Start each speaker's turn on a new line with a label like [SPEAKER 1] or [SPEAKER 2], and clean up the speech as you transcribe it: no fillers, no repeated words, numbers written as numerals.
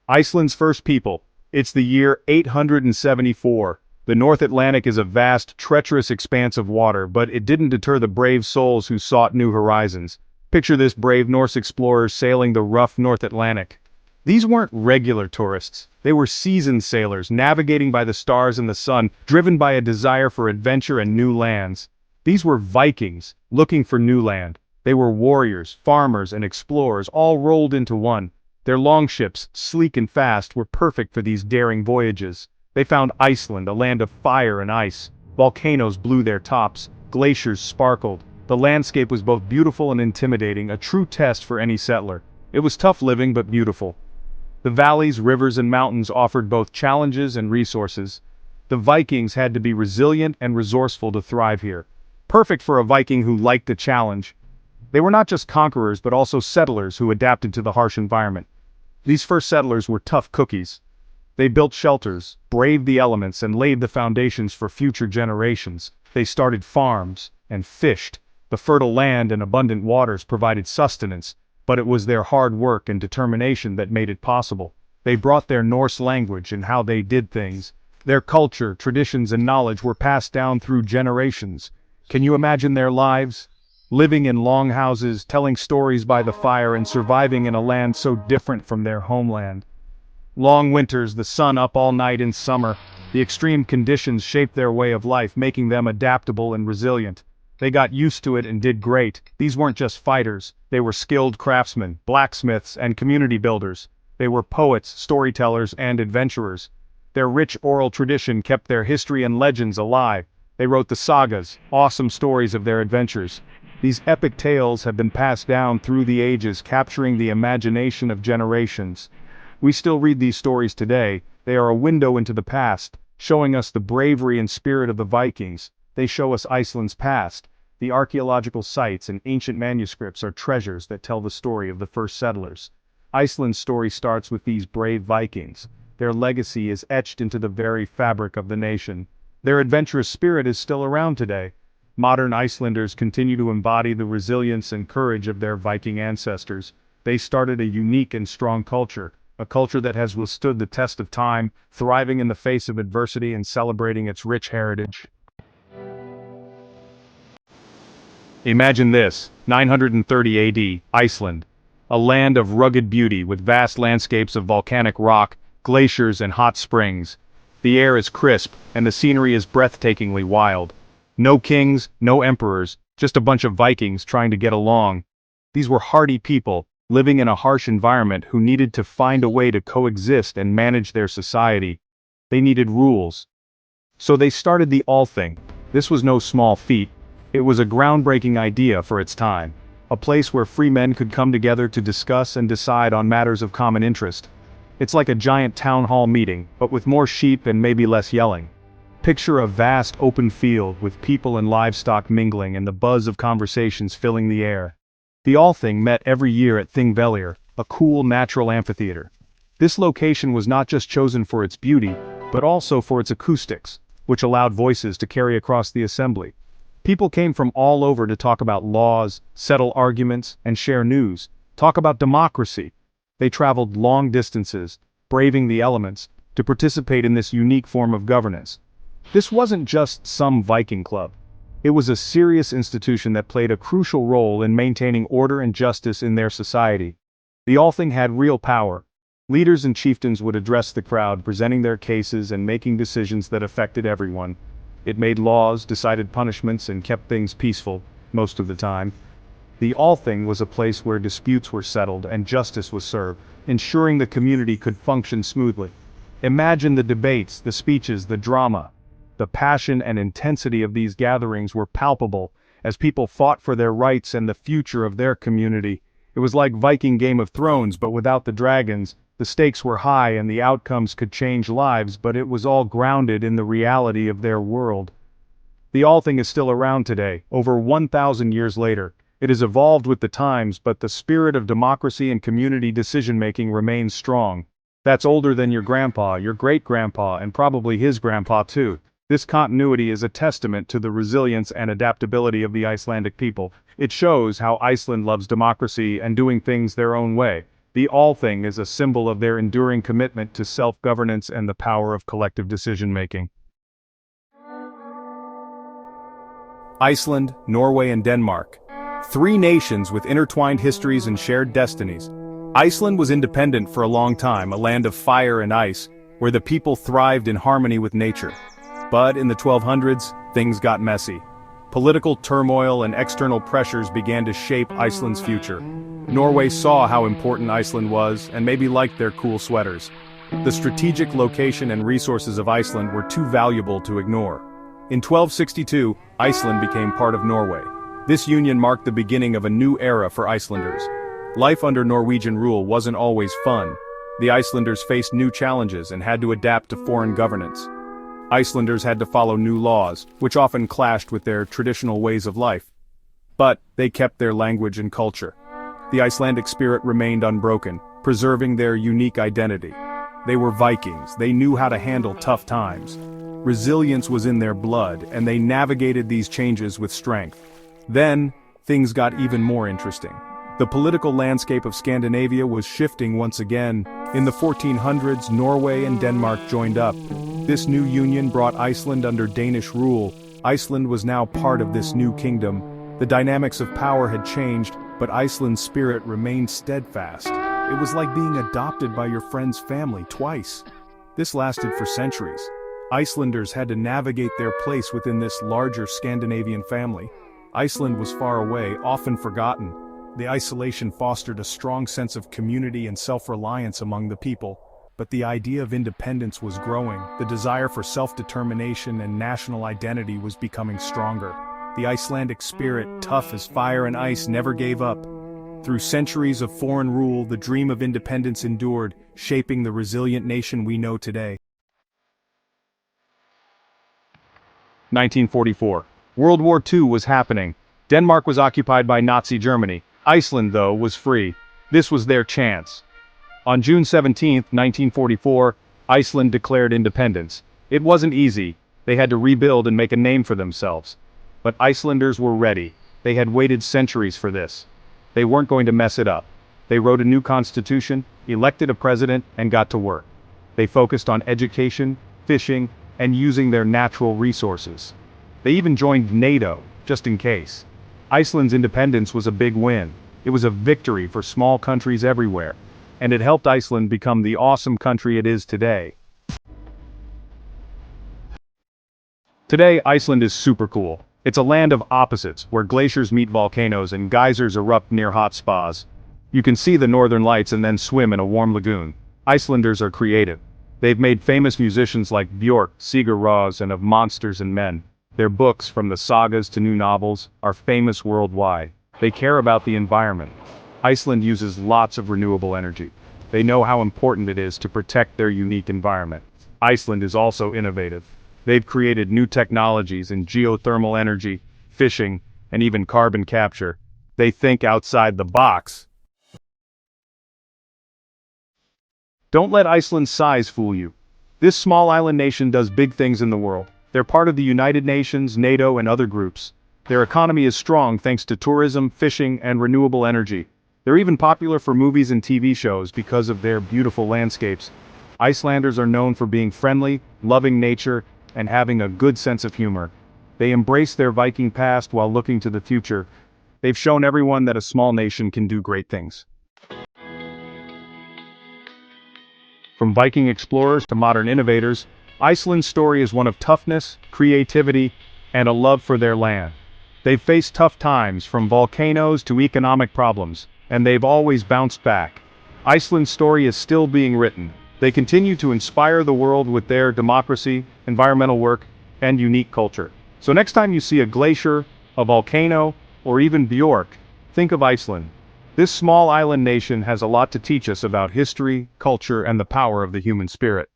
[SPEAKER 1] Iceland's first people. It's the year 874. The North Atlantic is a vast, treacherous expanse of water, but it didn't deter the brave souls who sought new horizons. Picture this brave Norse explorers sailing the rough North Atlantic. These weren't regular tourists. They were seasoned sailors, navigating by the stars and the sun, driven by a desire for adventure and new lands. These were Vikings, looking for new land. They were warriors, farmers, and explorers, all rolled into one. Their longships, sleek and fast, were perfect for these daring voyages. They found Iceland, a land of fire and ice. Volcanoes blew their tops, glaciers sparkled. The landscape was both beautiful and intimidating, a true test for any settler. It was tough living, but beautiful. The valleys, rivers, and mountains offered both challenges and resources. The Vikings had to be resilient and resourceful to thrive here. Perfect for a Viking who liked a challenge. They were not just conquerors, but also settlers who adapted to the harsh environment. These first settlers were tough cookies. They built shelters, braved the elements, and laid the foundations for future generations. They started farms and fished. The fertile land and abundant waters provided sustenance, but it was their hard work and determination that made it possible. They brought their Norse language and how they did things. Their culture, traditions, and knowledge were passed down through generations. Can you imagine their lives? Living in long houses, telling stories by the fire, and surviving in a land so different from their homeland. Long winters, the sun up all night in summer. The extreme conditions shaped their way of life, making them adaptable and resilient. They got used to it and did great. These weren't just fighters. They were skilled craftsmen, blacksmiths, and community builders. They were poets, storytellers, and adventurers. Their rich oral tradition kept their history and legends alive. They wrote the sagas, awesome stories of their adventures. These epic tales have been passed down through the ages, capturing the imagination of generations. We still read these stories today. They are a window into the past, showing us the bravery and spirit of the Vikings. They show us Iceland's past. The archaeological sites and ancient manuscripts are treasures that tell the story of the first settlers. Iceland's story starts with these brave Vikings. Their legacy is etched into the very fabric of the nation. Their adventurous spirit is still around today. Modern Icelanders continue to embody the resilience and courage of their Viking ancestors. They started a unique and strong culture, a culture that has withstood the test of time, thriving in the face of adversity and celebrating its rich heritage. Imagine this, 930 AD, Iceland. A land of rugged beauty with vast landscapes of volcanic rock, glaciers, and hot springs. The air is crisp, and the scenery is breathtakingly wild. No kings, no emperors, just a bunch of Vikings trying to get along. These were hardy people, living in a harsh environment who needed to find a way to coexist and manage their society. They needed rules. So they started the Althing. This was no small feat. It was a groundbreaking idea for its time. A place where free men could come together to discuss and decide on matters of common interest. It's like a giant town hall meeting, but with more sheep and maybe less yelling. Picture a vast open field with people and livestock mingling and the buzz of conversations filling the air. The Althing met every year at Thingvellir, a cool natural amphitheater. This location was not just chosen for its beauty, but also for its acoustics, which allowed voices to carry across the assembly. People came from all over to talk about laws, settle arguments, and share news, talk about democracy. They traveled long distances, braving the elements, to participate in this unique form of governance. This wasn't just some Viking club. It was a serious institution that played a crucial role in maintaining order and justice in their society. The Althing had real power. Leaders and chieftains would address the crowd, presenting their cases and making decisions that affected everyone. It made laws, decided punishments, and kept things peaceful, most of the time. The Althing was a place where disputes were settled and justice was served, ensuring the community could function smoothly. Imagine the debates, the speeches, the drama. The passion and intensity of these gatherings were palpable, as people fought for their rights and the future of their community. It was like Viking Game of Thrones, but without the dragons. The stakes were high and the outcomes could change lives, but it was all grounded in the reality of their world. The Althing is still around today, over 1,000 years later. It has evolved with the times, but the spirit of democracy and community decision-making remains strong. That's older than your grandpa, your great-grandpa, and probably his grandpa too. This continuity is a testament to the resilience and adaptability of the Icelandic people. It shows how Iceland loves democracy and doing things their own way. The all thing is a symbol of their enduring commitment to self-governance and the power of collective decision-making. Iceland, Norway, and Denmark. Three nations with intertwined histories and shared destinies. Iceland was independent for a long time, a land of fire and ice, where the people thrived in harmony with nature. But in the 1200s, things got messy. Political turmoil and external pressures began to shape Iceland's future. Norway saw how important Iceland was and maybe liked their cool sweaters. The strategic location and resources of Iceland were too valuable to ignore. In 1262, Iceland became part of Norway. This union marked the beginning of a new era for Icelanders. Life under Norwegian rule wasn't always fun. The Icelanders faced new challenges and had to adapt to foreign governance. Icelanders had to follow new laws, which often clashed with their traditional ways of life. But they kept their language and culture. The Icelandic spirit remained unbroken, preserving their unique identity. They were Vikings, they knew how to handle tough times. Resilience was in their blood, and they navigated these changes with strength. Then, things got even more interesting. The political landscape of Scandinavia was shifting once again. In the 1400s, Norway and Denmark joined up. This new union brought Iceland under Danish rule. Iceland was now part of this new kingdom. The dynamics of power had changed, but Iceland's spirit remained steadfast. It was like being adopted by your friend's family twice. This lasted for centuries. Icelanders had to navigate their place within this larger Scandinavian family. Iceland was far away, often forgotten. The isolation fostered a strong sense of community and self-reliance among the people. But the idea of independence was growing. The desire for self-determination and national identity was becoming stronger. The Icelandic spirit, tough as fire and ice, never gave up. Through centuries of foreign rule, the dream of independence endured, shaping the resilient nation we know today. 1944. World War II was happening. Denmark was occupied by Nazi Germany. Iceland, though, was free. This was their chance. On June 17, 1944, Iceland declared independence. It wasn't easy. They had to rebuild and make a name for themselves. But Icelanders were ready. They had waited centuries for this. They weren't going to mess it up. They wrote a new constitution, elected a president, and got to work. They focused on education, fishing, and using their natural resources. They even joined NATO, just in case. Iceland's independence was a big win. It was a victory for small countries everywhere. And it helped Iceland become the awesome country it is today. Today, Iceland is super cool. It's a land of opposites, where glaciers meet volcanoes and geysers erupt near hot spas. You can see the northern lights and then swim in a warm lagoon. Icelanders are creative. They've made famous musicians like Björk, Saga, and of Monsters and Men. Their books, from the sagas to new novels, are famous worldwide. They care about the environment. Iceland uses lots of renewable energy. They know how important it is to protect their unique environment. Iceland is also innovative. They've created new technologies in geothermal energy, fishing, and even carbon capture. They think outside the box. Don't let Iceland's size fool you. This small island nation does big things in the world. They're part of the United Nations, NATO, and other groups. Their economy is strong thanks to tourism, fishing, and renewable energy. They're even popular for movies and TV shows because of their beautiful landscapes. Icelanders are known for being friendly, loving nature, and having a good sense of humor. They embrace their Viking past while looking to the future. They've shown everyone that a small nation can do great things. From Viking explorers to modern innovators, Iceland's story is one of toughness, creativity, and a love for their land. They've faced tough times, from volcanoes to economic problems, and they've always bounced back. Iceland's story is still being written. They continue to inspire the world with their democracy, environmental work, and unique culture. So next time you see a glacier, a volcano, or even Björk, think of Iceland. This small island nation has a lot to teach us about history, culture, and the power of the human spirit.